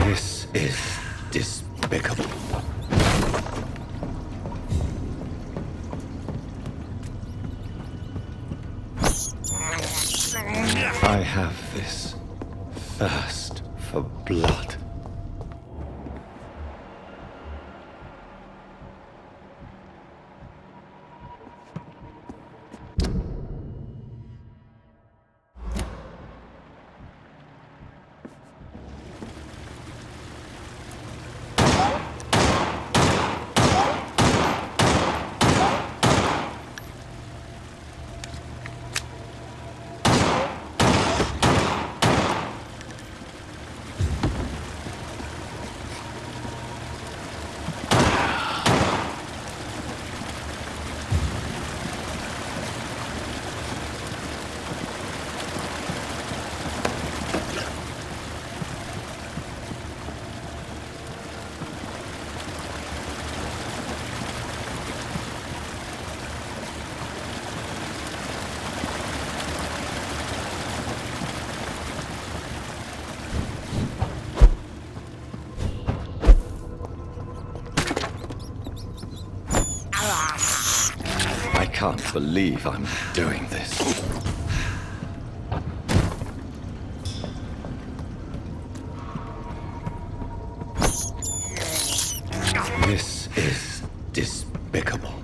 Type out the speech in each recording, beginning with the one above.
This is despicable. I have this thirst for blood. I can't believe I'm doing this. This is despicable.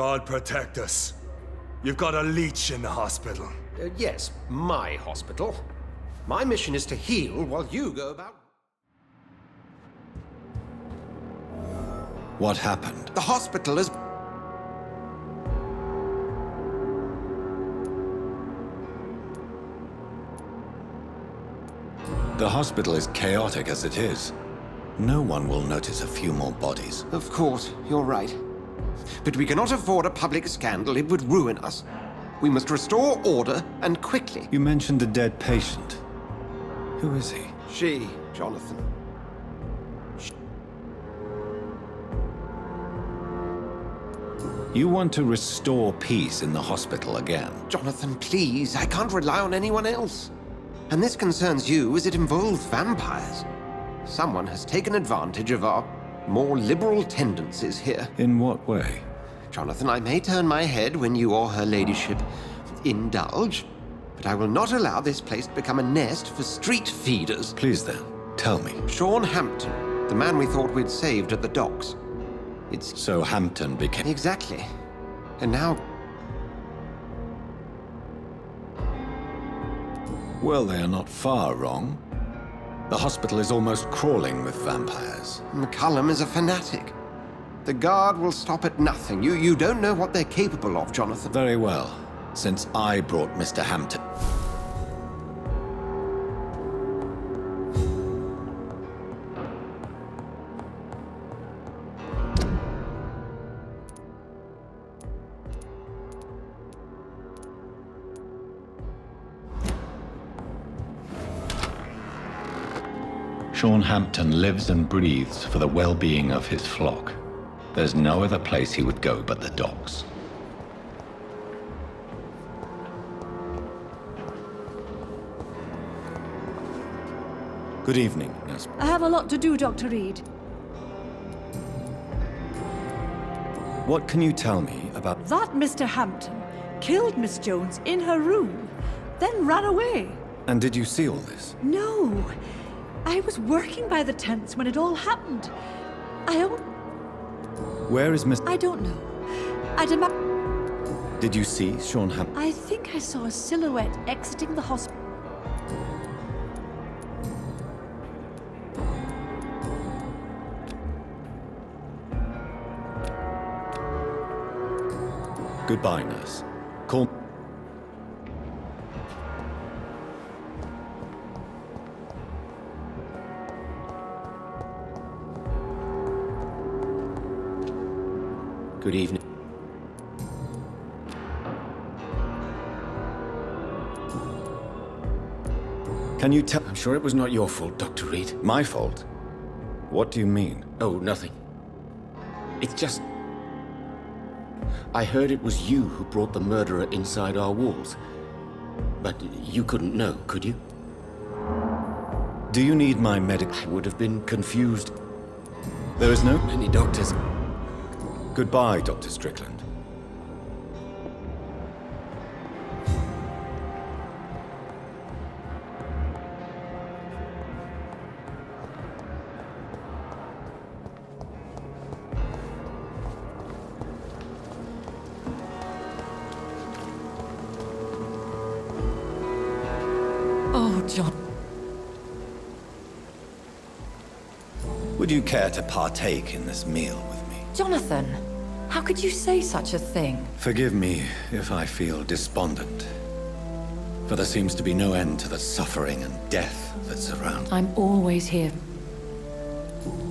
God protect us. You've got a leech in the hospital. Yes, my hospital. My mission is to heal while you go about... What happened? The hospital is... The hospital is chaotic as it is. No one will notice a few more bodies. Of course, you're right. But we cannot afford a public scandal. It would ruin us. We must restore order, and quickly. You mentioned a dead patient. Who is he? She, Jonathan. You want to restore peace in the hospital again? Jonathan, please. I can't rely on anyone else. And this concerns you as it involves vampires. Someone has taken advantage of our more liberal tendencies here. In what way? Jonathan, I may turn my head when you or her ladyship indulge, but I will not allow this place to become a nest for street feeders. Please then, tell me. Sean Hampton, the man we thought we'd saved at the docks. It's... So Hampton became... Exactly. And now... Well, they are not far wrong. The hospital is almost crawling with vampires. McCullum is a fanatic. The guard will stop at nothing. You don't know what they're capable of, Jonathan. Very well, since I brought Mr. Hampton. Sean Hampton lives and breathes for the well-being of his flock. There's no other place he would go but the docks. Good evening, Nurse. I have a lot to do, Dr. Reed. What can you tell me about... That Mr. Hampton killed Miss Jones in her room, then ran away. And did you see all this? No. I was working by the tents when it all happened. Where is Miss... I don't know. Did you see Sean Hampton? I think I saw a silhouette exiting the hospital. Goodbye, nurse. Call... Good evening. Can you tell... I'm sure it was not your fault, Dr. Reed. My fault? What do you mean? Oh, nothing. It's just... I heard it was you who brought the murderer inside our walls. But you couldn't know, could you? Do you need my medic... I would have been confused. There is no... Many doctors... Goodbye, Dr. Strickland. Oh, John. Would you care to partake in this meal with me? Jonathan, how could you say such a thing? Forgive me if I feel despondent. For there seems to be no end to the suffering and death that surround. I'm always here.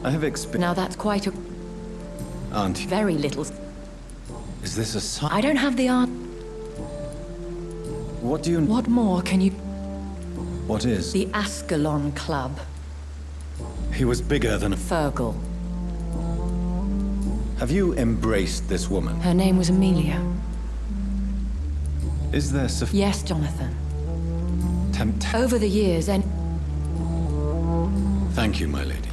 I have experienced... Now that's quite a... Auntie, very little... is this a sign? I don't have the art... What do you... What more can you... What is? The Ascalon Club. He was bigger than a... Fergal. Have you embraced this woman? Her name was Amelia. Is there Yes, Jonathan. temptation? Over the years, and... Thank you, my lady.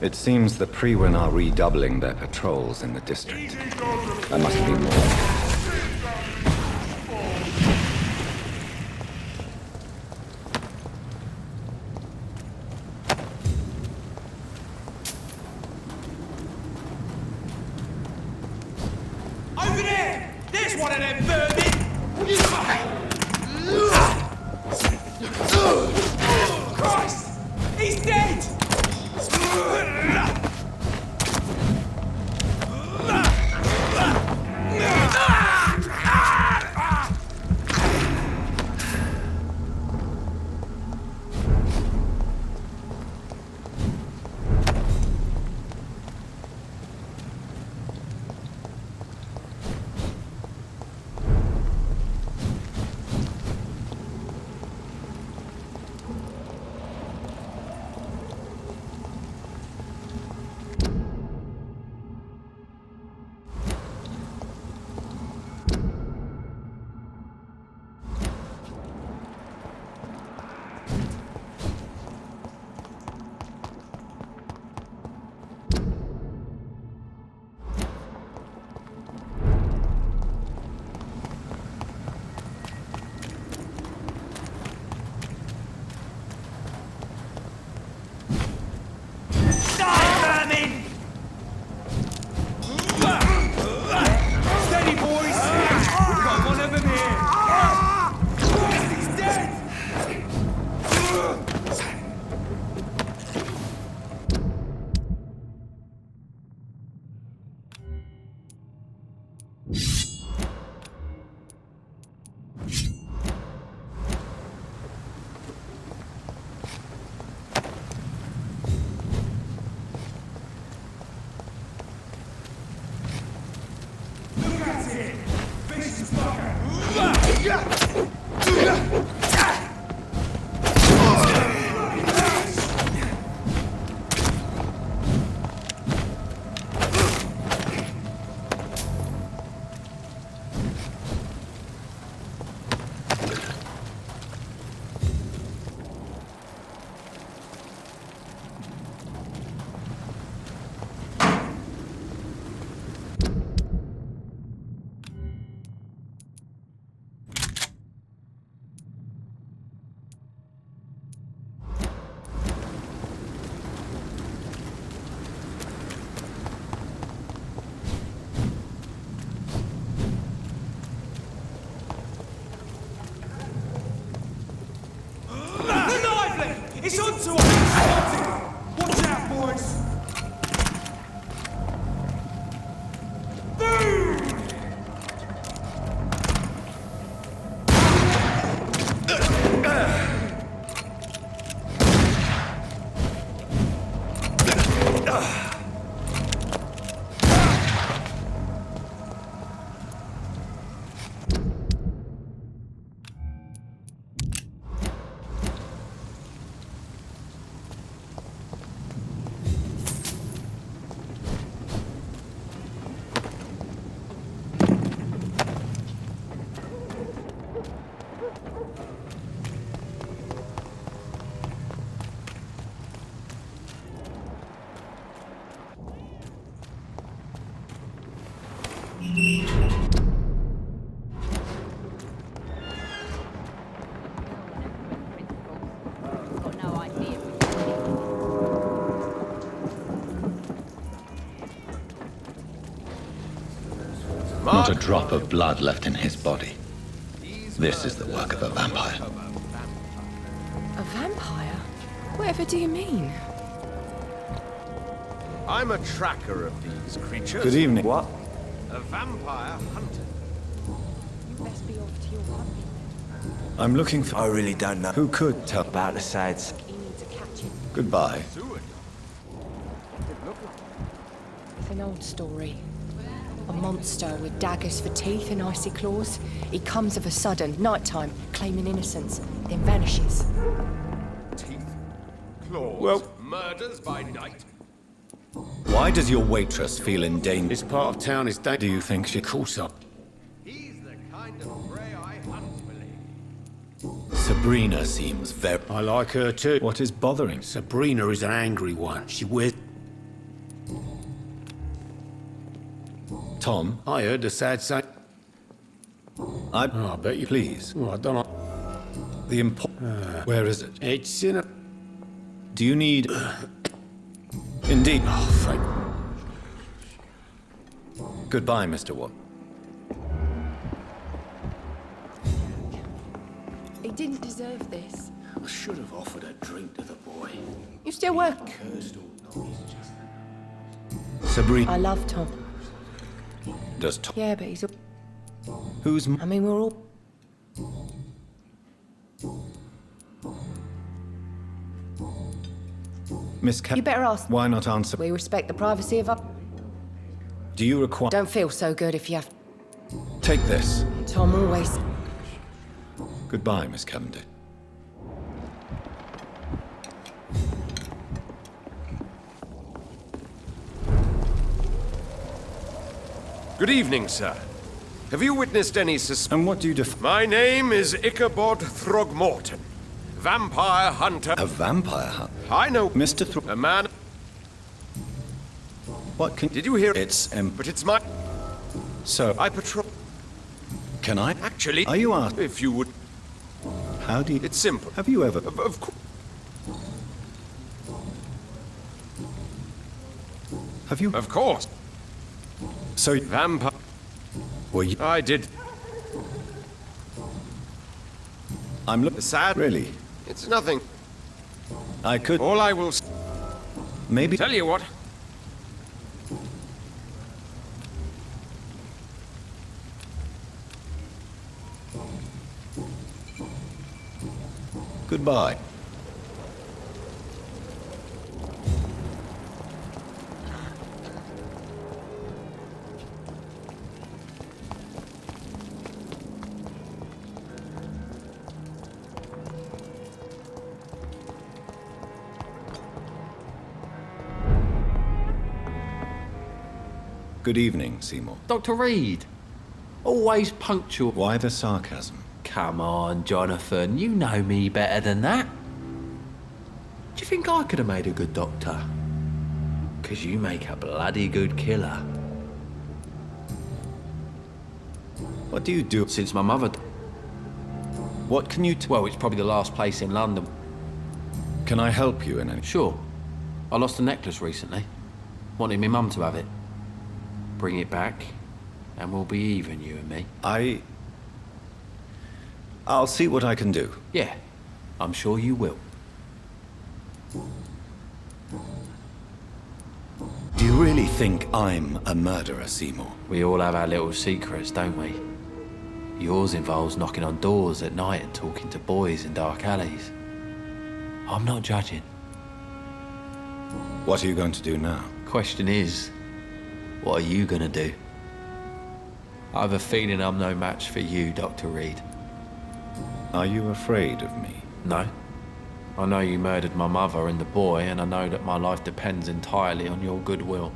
It seems the Priwen are redoubling their patrols in the district. There must be more. Over there! There's one of them vermin! Christ! He's dead! It's onto us! Watch out, boys! Not a drop of blood left in his body. This is the work of a vampire. A vampire? Whatever do you mean? I'm a tracker of these creatures. Good evening. What? A vampire hunter. You best be off to your hunting. I'm looking for... I really don't know. Who could tell? About the sides. He needs a catching. Goodbye. It's an old story. A monster with daggers for teeth and icy claws. He comes of a sudden, nighttime, claiming innocence, then vanishes. Teeth, claws, Well- murders by night. Why does your waitress feel in danger? This part of town is Do dangerous. you think she... Course up. He's the kind of prey I hunt, believe. Sabrina seems very... I like her too. What is bothering? Sabrina is an angry one. She wears... Tom, I heard the sad say. I bet you. please. Oh, I don't know. The where is it? It's in a. Do you need? Indeed. Oh, thank. Goodbye, Mr. Watt. He didn't deserve this. I should have offered a drink to the boy. You still work? Cursed all noise just. Sabrina. I love Tom. Does Tom? Yeah, but he's. Who's? I mean, we're all. Miss Ca- You better ask. Why not answer? We respect the privacy of our. Do you require? Don't feel so good if you have. Take this. Tom always. Goodbye, Miss Cavendish. Good evening, sir. Have you witnessed any And what do you My name is Ichabod Throgmorton, vampire hunter. A vampire hunt? I know Mr. a man. What can... Did you hear? It's, But it's my. So, I patrol. can I? Actually, Are you asked? if you would. How do you... It's simple. Have you ever... Of course. Have you... Of course. So, Vampire. were you... I did. I'm looking... Sad. Really? It's nothing. I could... All I will Maybe... tell you what. Goodbye. Good evening, Seymour. Dr. Reed, always punctual. Why the sarcasm? Come on, Jonathan, you know me better than that. Do you think I could have made a good doctor? 'Cause you make a bloody good killer. What do you do? Since my mother... What can you... Well, it's probably the last place in London. Can I help you in any... Sure. I lost a necklace recently. Wanted my mum to have it. Bring it back, and we'll be even, you and me. I'll see what I can do. Yeah, I'm sure you will. Do you really think I'm a murderer, Seymour? We all have our little secrets, don't we? Yours involves knocking on doors at night and talking to boys in dark alleys. I'm not judging. What are you going to do now? Question is, what are you gonna do? I have a feeling I'm no match for you, Dr. Reed. Are you afraid of me? No. I know you murdered my mother and the boy, and I know that my life depends entirely on your goodwill.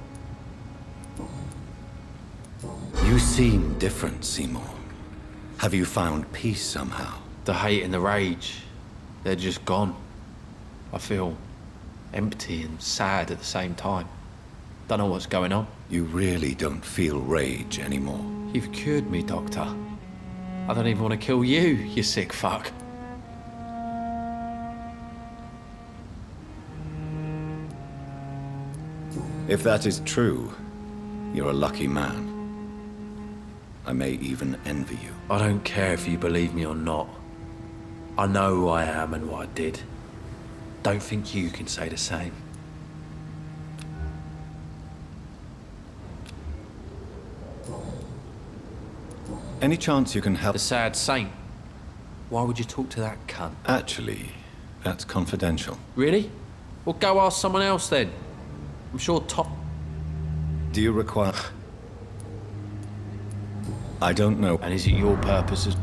You seem different, Seymour. Have you found peace somehow? The hate and the rage, they're just gone. I feel empty and sad at the same time. Don't know what's going on. You really don't feel rage anymore. You've cured me, Doctor. I don't even want to kill you, you sick fuck. If that is true, you're a lucky man. I may even envy you. I don't care if you believe me or not. I know who I am and what I did. Don't think you can say the same. Any chance you can help? The sad saint. Why would you talk to that cunt? Actually, that's confidential. Really? Well, go ask someone else then. I'm sure Tom... Do you require... I don't know. And is it your purpose as...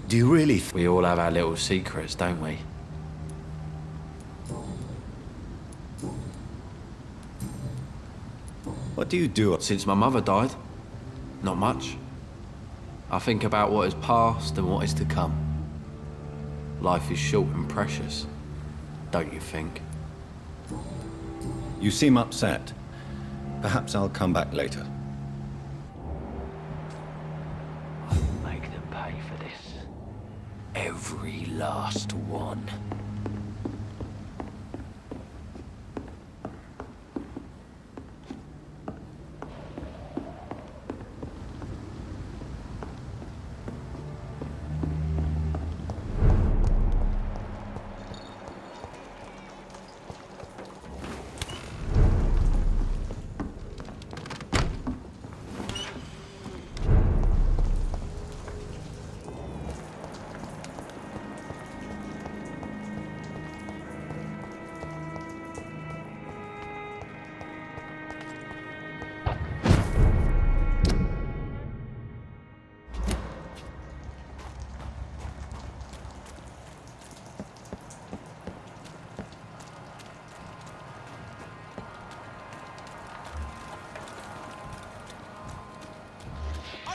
Do you really... We all have our little secrets, don't we? What do you do? Since my mother died, not much. I think about what is past and what is to come. Life is short and precious, don't you think? You seem upset. Perhaps I'll come back later. I'll make them pay for this. Every last one.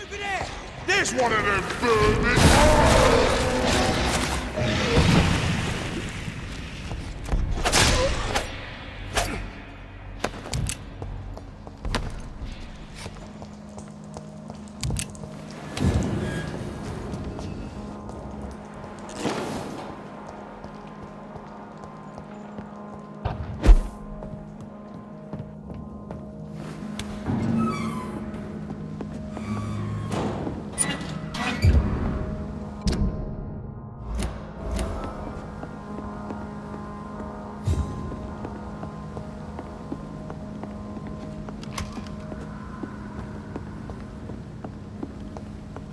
Over there! There's one of them birds!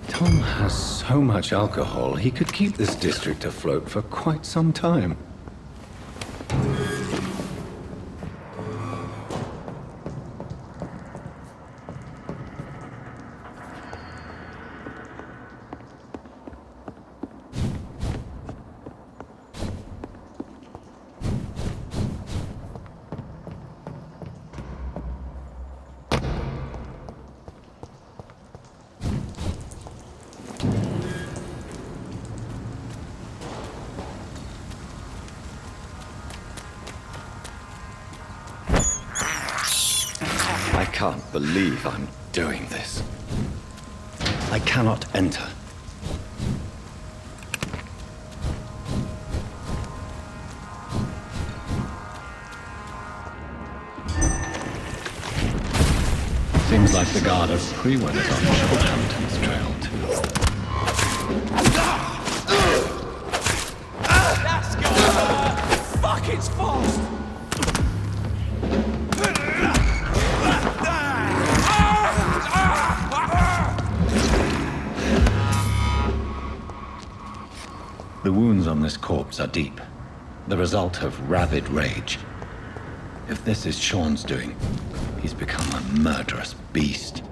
Tom has so much alcohol, he could keep this district afloat for quite some time. I can't believe I'm doing this. I cannot enter. Seems like the guard of Pre-Wed is on Shorthampton's trail too. That's good! Fuck, it's fast! The wounds on this corpse are deep, the result of rabid rage. If this is Sean's doing, he's become a murderous beast.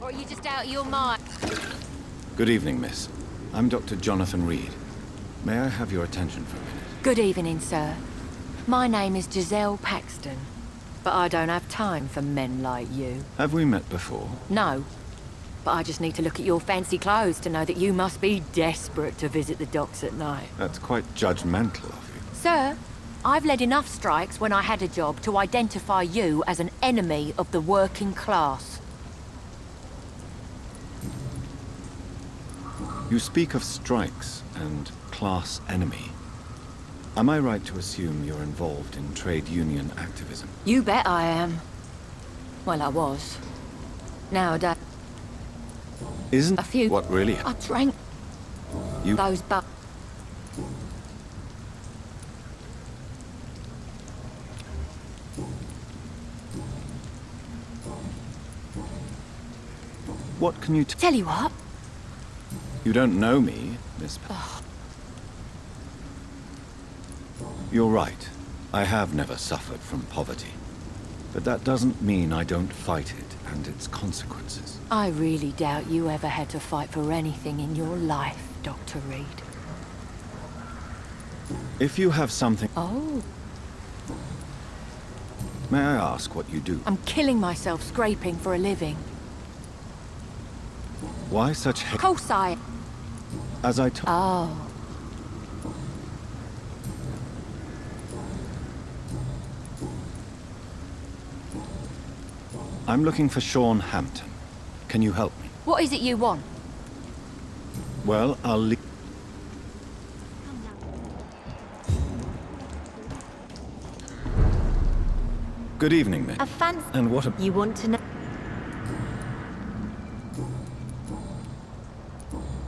Or are you just out of your mind? Good evening, miss. I'm Dr. Jonathan Reed. May I have your attention for a minute? Good evening, sir. My name is Giselle Paxton, but I don't have time for men like you. Have we met before? No, but I just need to look at your fancy clothes to know that you must be desperate to visit the docks at night. That's quite judgmental of you. Sir, I've led enough strikes when I had a job to identify you as an enemy of the working class. You speak of strikes and class enemy. Am I right to assume you're involved in trade union activism? You bet I am. Well, I was. Nowadays, Isn't a few... what really I drank you? those but What can you tell you what, You don't know me, Miss You're right. I have never suffered from poverty. But that doesn't mean I don't fight it and its consequences. I really doubt you ever had to fight for anything in your life, Dr. Reed. If you have something... Oh, May I ask what you do? I'm killing myself scraping for a living. Why such Of course I... As I told... Oh. I'm looking for Sean Hampton. Can you help me? What is it you want? Well, I'll leave... Good evening, miss. A fancy. And what a... You want to know?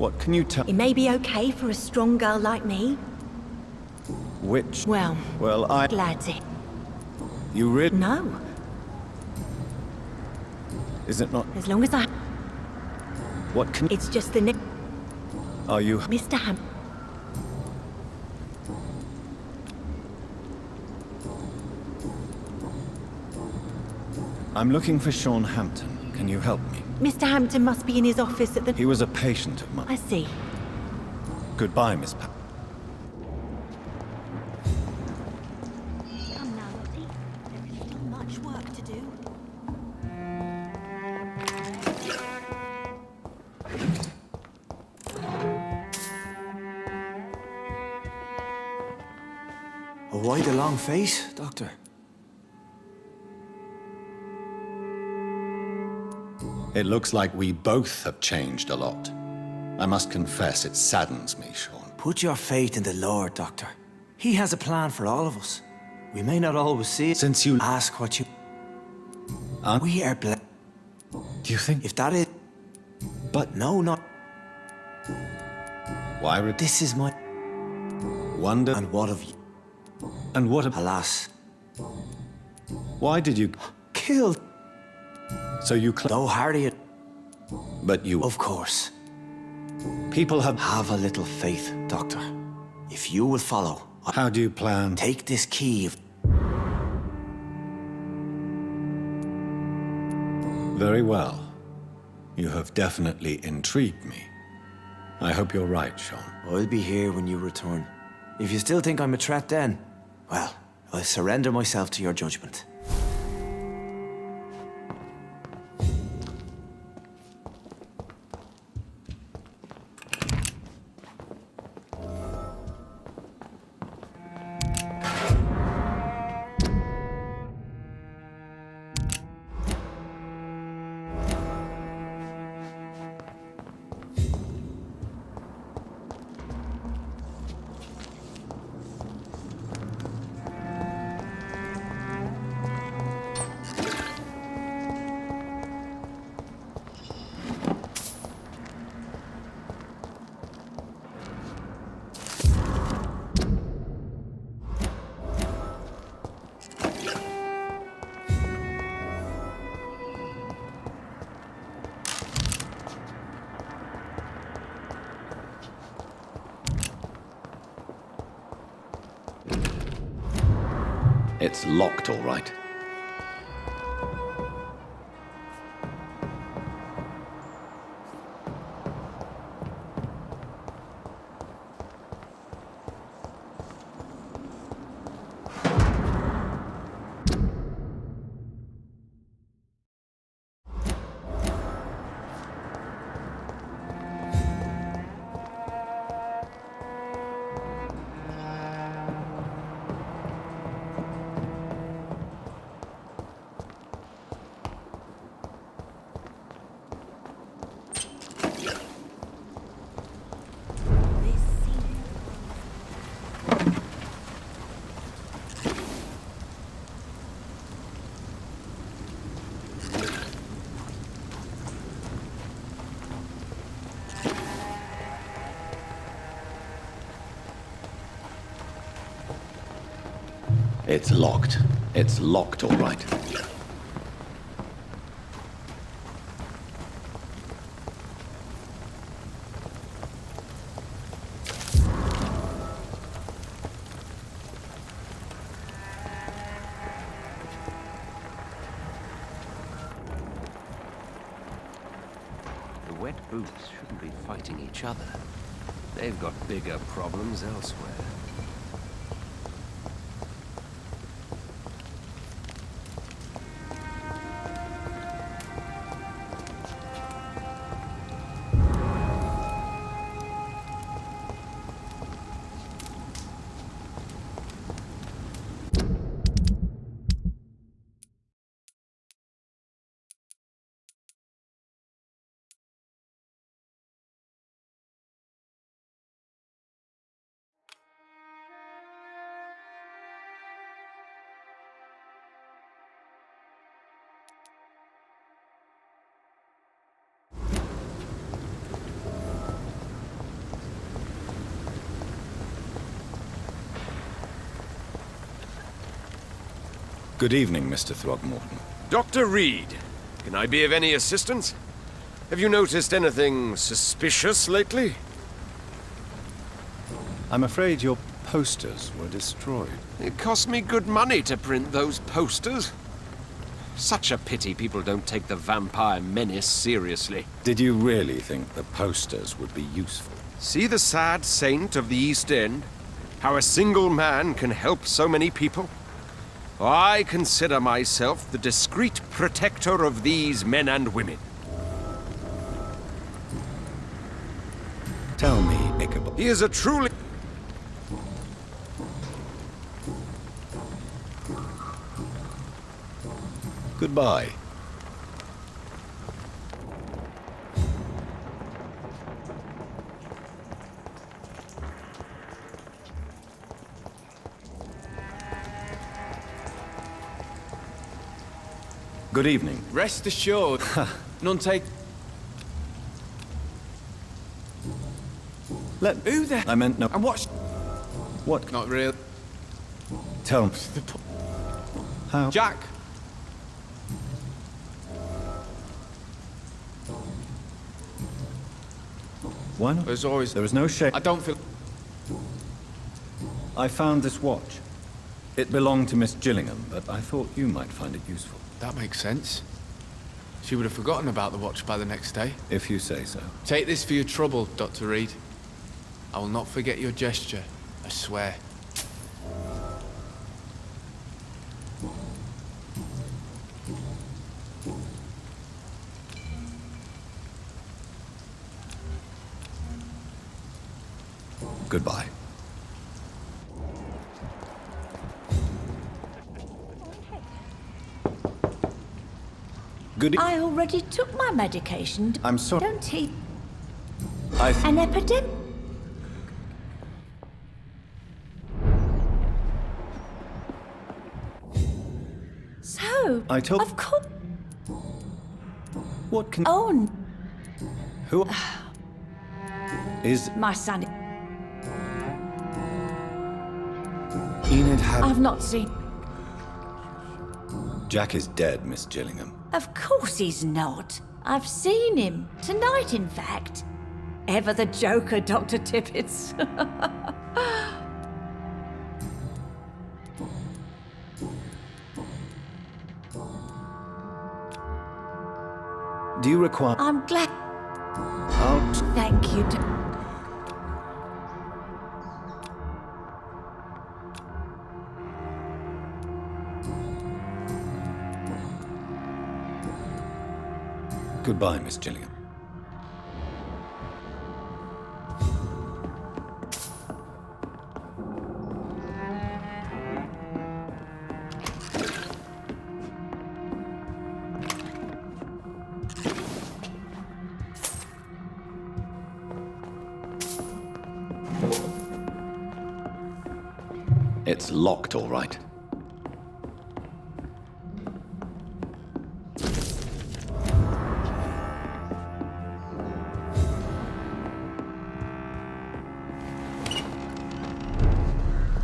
What can you tell... It may be okay for a strong girl like me. Which... Well, Well, I... glad to. You really... No, Is it not... as long as I. What can... It's just the name, Are you... Mr. Ham. I'm looking for Sean Hampton. Can you help me? Mr. Hampton must be in his office at the. He was a patient of mine. I see. Goodbye, Miss Pa... Come now, Lottie. There is still much work to do. Why the long face, Doctor? It looks like we both have changed a lot. I must confess, it saddens me, Sean. Put your faith in the Lord, Doctor. He has a plan for all of us. We may not always see it. Since you... Ask what you... We are blessed. Do you think... If that is... But... No, not... Why... This is my... Wonder... And what of you? And what... Alas. Why did you... Killed. So you... Though hardy, But you... of course. People have... Have a little faith, Doctor. If you will follow, How do you plan... take this key of... Very well. You have definitely intrigued me. I hope you're right, Sean. I'll be here when you return. If you still think I'm a threat then, well, I'll surrender myself to your judgment. It's locked, all right. It's locked. It's locked, all right. The wet boots shouldn't be fighting each other. They've got bigger problems elsewhere. Good evening, Mr. Throgmorton. Dr. Reed, can I be of any assistance? Have you noticed anything suspicious lately? I'm afraid your posters were destroyed. It cost me good money to print those posters. Such a pity people don't take the vampire menace seriously. Did you really think the posters would be useful? See the sad saint of the East End? How a single man can help so many people? I consider myself the discreet protector of these men and women. Tell me, Ichabod. He is a truly... Goodbye. Good evening. Rest assured, none take... Who the... I meant no... And what's... What? Not real. Tell me. How? Jack! Why not? There's always... There is no shame. I don't feel... I found this watch. It belonged to Miss Gillingham, but I thought you might find it useful. That makes sense. She would have forgotten about the watch by the next day. If you say so. Take this for your trouble, Dr. Reed. I will not forget your gesture, I swear. Goodbye. Good I already took my medication. I'm sorry. Don't he? I've... An epidemic? So, I told... of course. What can... Oh, Who... Is my son. Enid I've not seen. Jack is dead, Miss Gillingham. Of course he's not. I've seen him. Tonight, in fact. Ever the joker, Dr. Tippets. Do you require... I'm glad. I'll... Thank you. Goodbye, Miss Gillingham. It's locked, all right.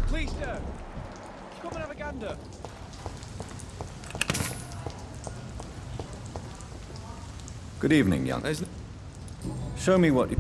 Please, sir. Come and have a gander. Commander! Good evening, young. Show me what you...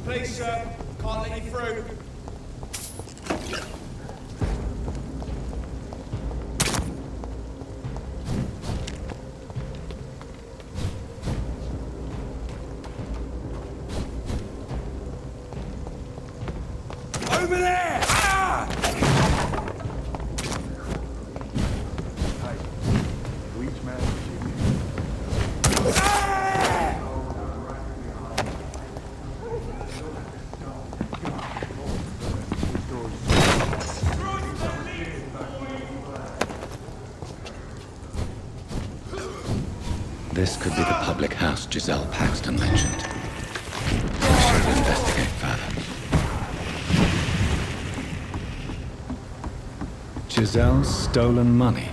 Please, sir. Can't let you through. Over there! Ah! This could be the public house Giselle Paxton mentioned. We should investigate further. Giselle's stolen money.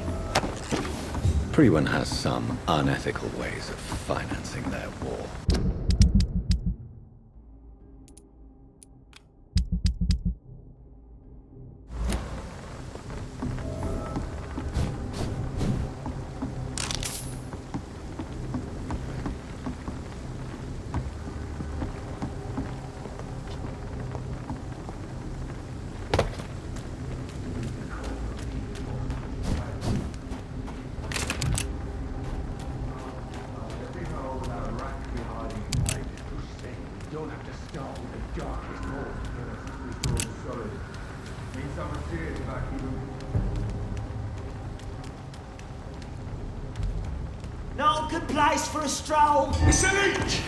Priwen has some unethical ways of financing their war. Not a good place for a stroll. It's a leech!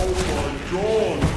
Oh my god!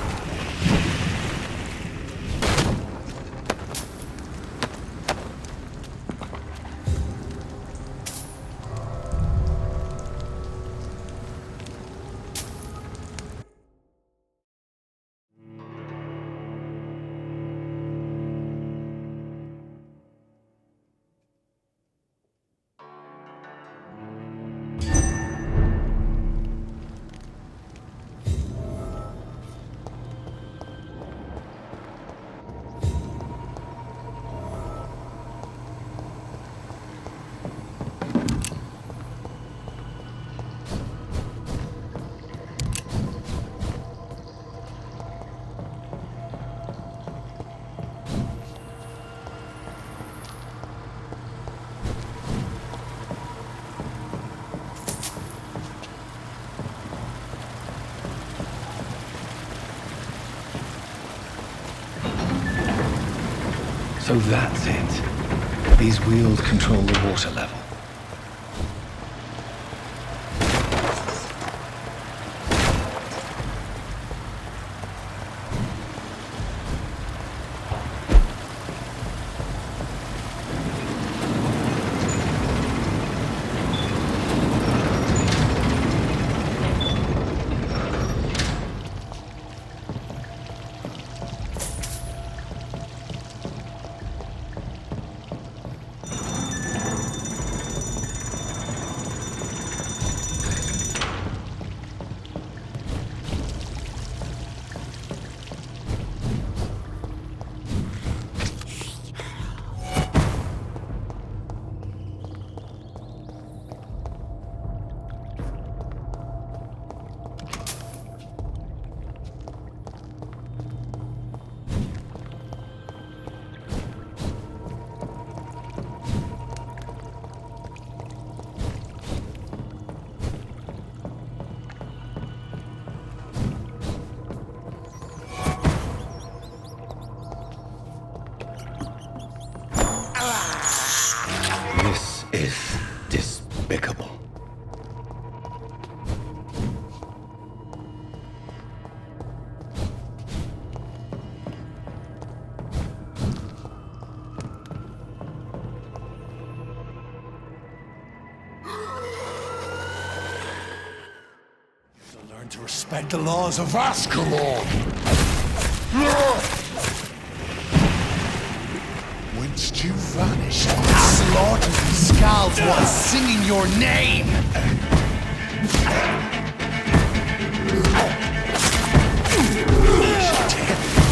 So that's it. These wheels control the water level. despicable. Learn to respect the laws of Ascalon! Whence you vanished, slaughtered these skulls while singing your name!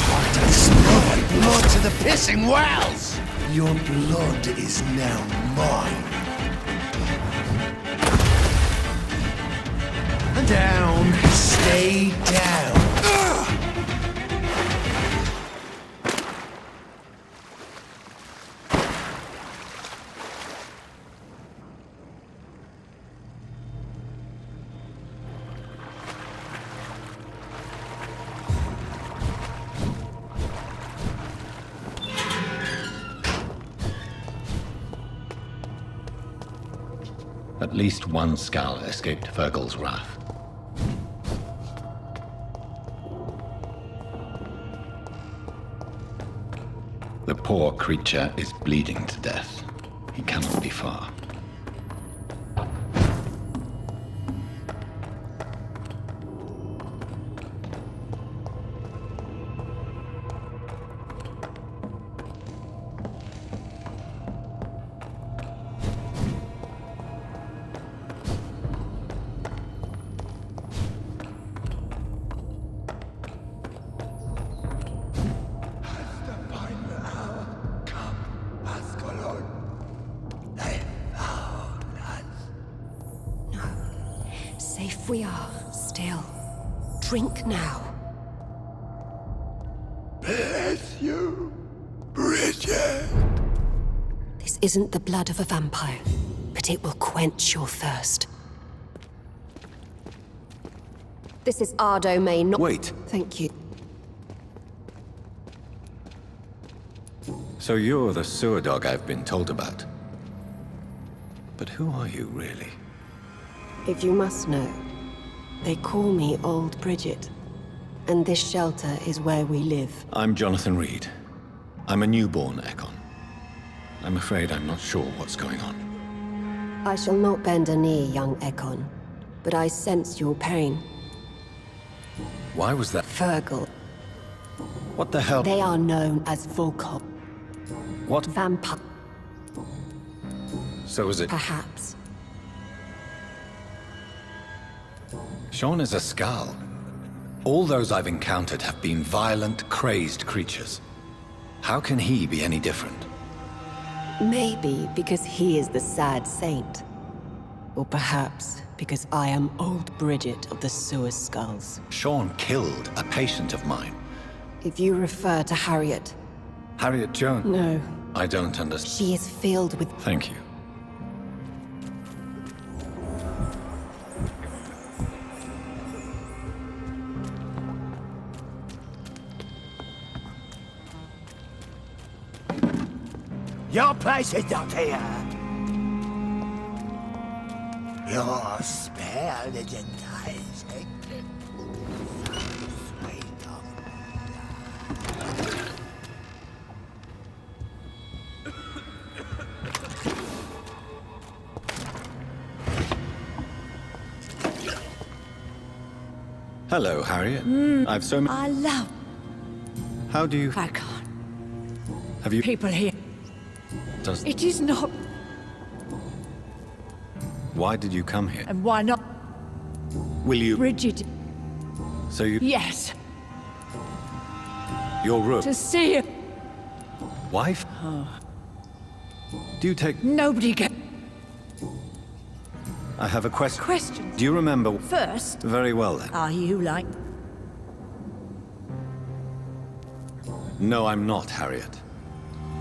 Heart and spill my blood to the pissing wells! Your blood is now mine. Down, stay down. At least one skull escaped Fergal's wrath. The poor creature is bleeding to death. He cannot be far. Safe we are, still. Drink now. Bless you, Bridget. This isn't the blood of a vampire, but it will quench your thirst. This is our domain, not— Wait. Thank you. So you're the sewer dog I've been told about. But who are you, really? If you must know, they call me Old Bridget. And this shelter is where we live. I'm Jonathan Reed. I'm a newborn Ekon. I'm afraid I'm not sure what's going on. I shall not bend a knee, young Ekon, but I sense your pain. Why was that? Fergal. What the hell? They are known as Volkov. What? Vampire. So is it? Perhaps. Sean is a Skull. All those I've encountered have been violent, crazed creatures. How can he be any different? Maybe because he is the sad saint. Or perhaps because I am Old Bridget of the Sewer Skulls. Sean killed a patient of mine. If you refer to Harriet... Harriet Jones? No. I don't understand. She is filled with... Thank you. Your place is not here. Your spell is enticing. Hello, Harriet. I've so many... I love... How do you... I can't. Have you... People here. Does... It is not... Why did you come here? And why not? Will you... Bridget. So you... Yes. Your room. To see you. Wife? Oh. Do you take... Nobody can... I have a question. Questions? Do you remember... First... Very well, then. Are you like... No, I'm not, Harriet.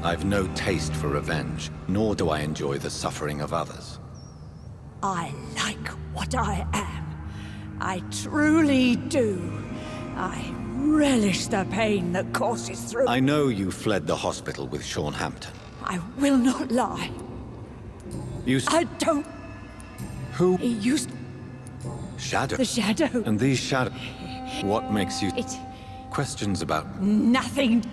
I've no taste for revenge, nor do I enjoy the suffering of others. I like what I am. I truly do. I relish the pain that courses through... I know you fled the hospital with Sean Hampton. I will not lie. I don't... Who? He used... Shadow. The shadow. And these shadows. What makes you... It... Questions about... Nothing